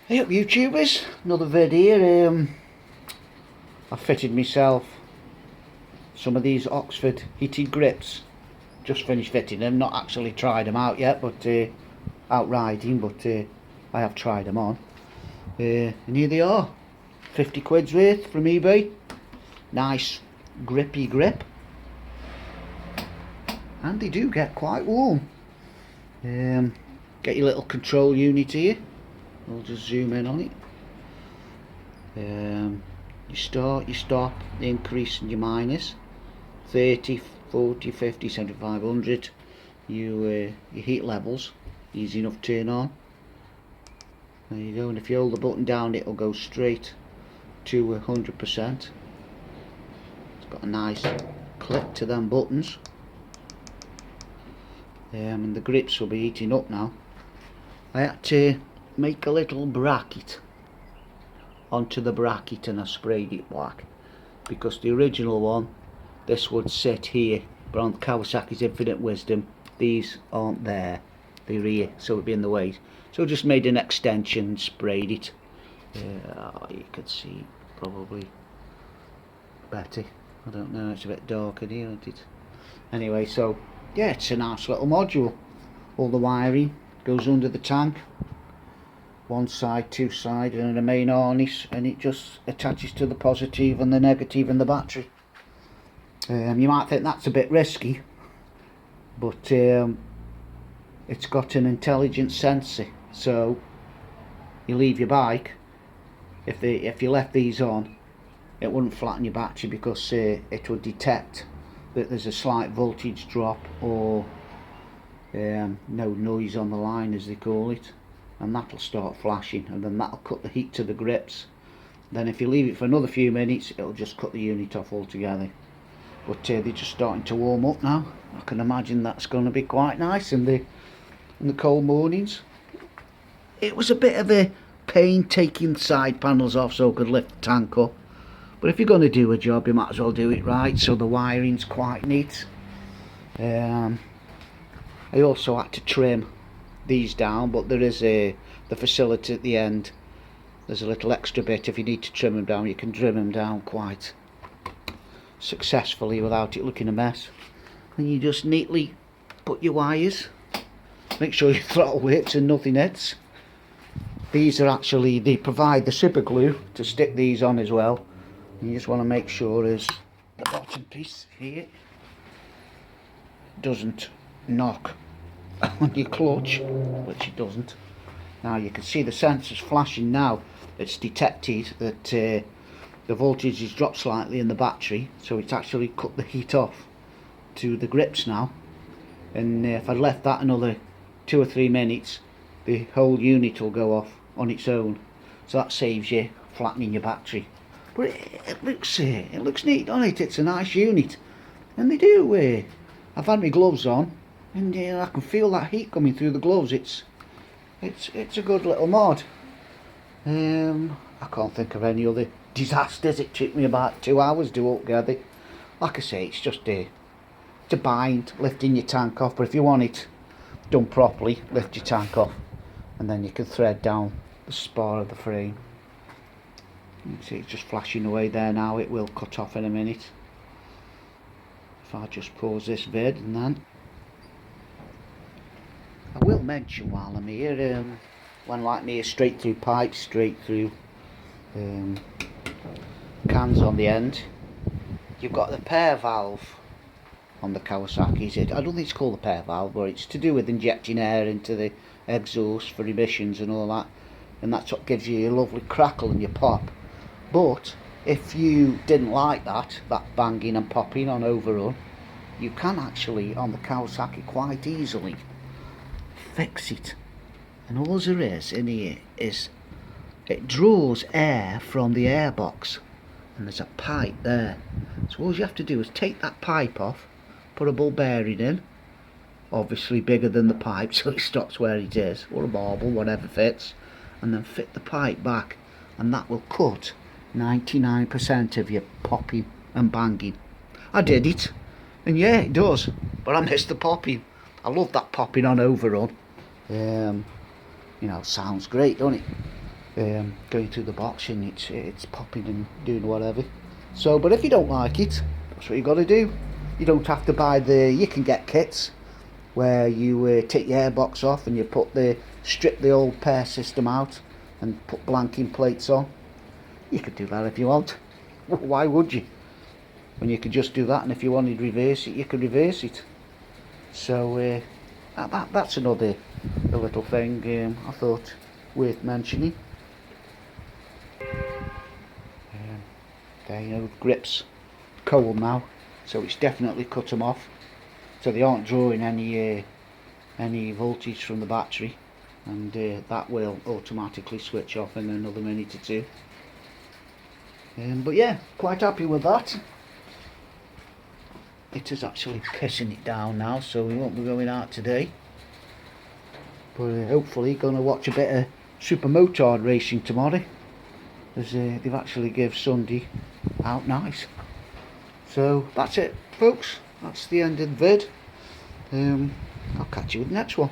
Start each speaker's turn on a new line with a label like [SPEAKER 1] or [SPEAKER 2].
[SPEAKER 1] Hey up YouTubers, another vid here. I fitted myself some of these Oxford heated grips. Just finished fitting them, not actually tried them out yet, but out riding, but I have tried them on. And here they are, 50 quid's worth from eBay. Nice grippy grip. And they do get quite warm. Get your little control unit here. We'll just zoom in on it. You start, you stop, the increase and your minus. 30, 40, 50, 75, 100. Your heat levels, easy enough to turn on. There you go, and if you hold the button down it'll go straight to 100%. It's got a nice click to them buttons. And the grips will be heating up now. I had to make a little bracket onto the bracket and I sprayed it black because the original one, this would sit here, but on Kawasaki's Infinite Wisdom these aren't there, they're here, so it'd be in the way, so I just made an extension and sprayed it. You could see probably better, I don't know, it's a bit darker here, isn't it? Anyway, so yeah, it's a nice little module. All the wiring goes under the tank, one side, two side, and a main harness, and it just attaches to the positive and the negative and the battery. You might think that's a bit risky, but it's got an intelligent sensor, so you leave your bike, if you left these on, it wouldn't flatten your battery because it would detect that there's a slight voltage drop or no noise on the line, as they call it, and that'll start flashing, and then that'll cut the heat to the grips. Then if you leave it for another few minutes it'll just cut the unit off altogether. But they're just starting to warm up now. I can imagine that's going to be quite nice in the cold mornings. It was a bit of a pain taking the side panels off so I could lift the tank up, but if you're going to do a job you might as well do it right. So the wiring's quite neat. I also had to trim these down, but there is the facility at the end, there's a little extra bit. If you need to trim them down you can trim them down quite successfully without it looking a mess. And you just neatly put your wires, make sure your throttle works and nothing hits. These are actually, they provide the super glue to stick these on as well. You just want to make sure as the bottom piece here doesn't knock on your clutch, which it doesn't. Now you can see the sensors flashing now. It's detected that the voltage has dropped slightly in the battery, so it's actually cut the heat off to the grips now. And if I'd left that another 2 or 3 minutes the whole unit will go off on its own, so that saves you flattening your battery. But it looks neat, doesn't it? It's a nice unit, and they do. I've had my gloves on, and I can feel that heat coming through the gloves. It's a good little mod. I can't think of any other disasters. It took me about 2 hours to do altogether. Like I say, it's just to bind, lifting your tank off. But if you want it done properly, lift your tank off, and then you can thread down the spar of the frame. You can see it's just flashing away there now. It will cut off in a minute. If I just pause this vid, and then I will mention while I'm here, when like me, straight through pipes, straight through cans on the end, you've got the pair valve on the Kawasaki's. I don't think it's called the pair valve, but it's to do with injecting air into the exhaust for emissions and all that, and that's what gives you your lovely crackle and your pop. But if you didn't like that banging and popping on overrun, you can actually, on the Kawasaki, quite easily fix it. And all there is in here is it draws air from the airbox, and there's a pipe there. So all you have to do is take that pipe off, put a ball bearing in, obviously bigger than the pipe so it stops where it is, or a marble, whatever fits, and then fit the pipe back, and that will cut 99% of your popping and banging. I did it, and yeah, it does, but I missed the popping. I love that popping on overrun. You know, sounds great, don't it? going through the box, and it's popping and doing whatever. So, but if you don't like it, that's what you got to do. You don't have to buy you can get kits where you take your airbox off and you strip the old pair system out and put blanking plates on. You could do that if you want. Why would you? When you could just do that, and if you wanted to reverse it, you could reverse it. So that's another little thing I thought worth mentioning. There, you know, grips cold now, so it's definitely cut them off, so they aren't drawing any voltage from the battery, and that will automatically switch off in another minute or two. But yeah, quite happy with that. It is actually pissing it down now, so we won't be going out today, but hopefully going to watch a bit of Super Motard racing tomorrow, as they've actually give Sunday out nice. So that's it, folks. That's the end of the vid. I'll catch you with the next one.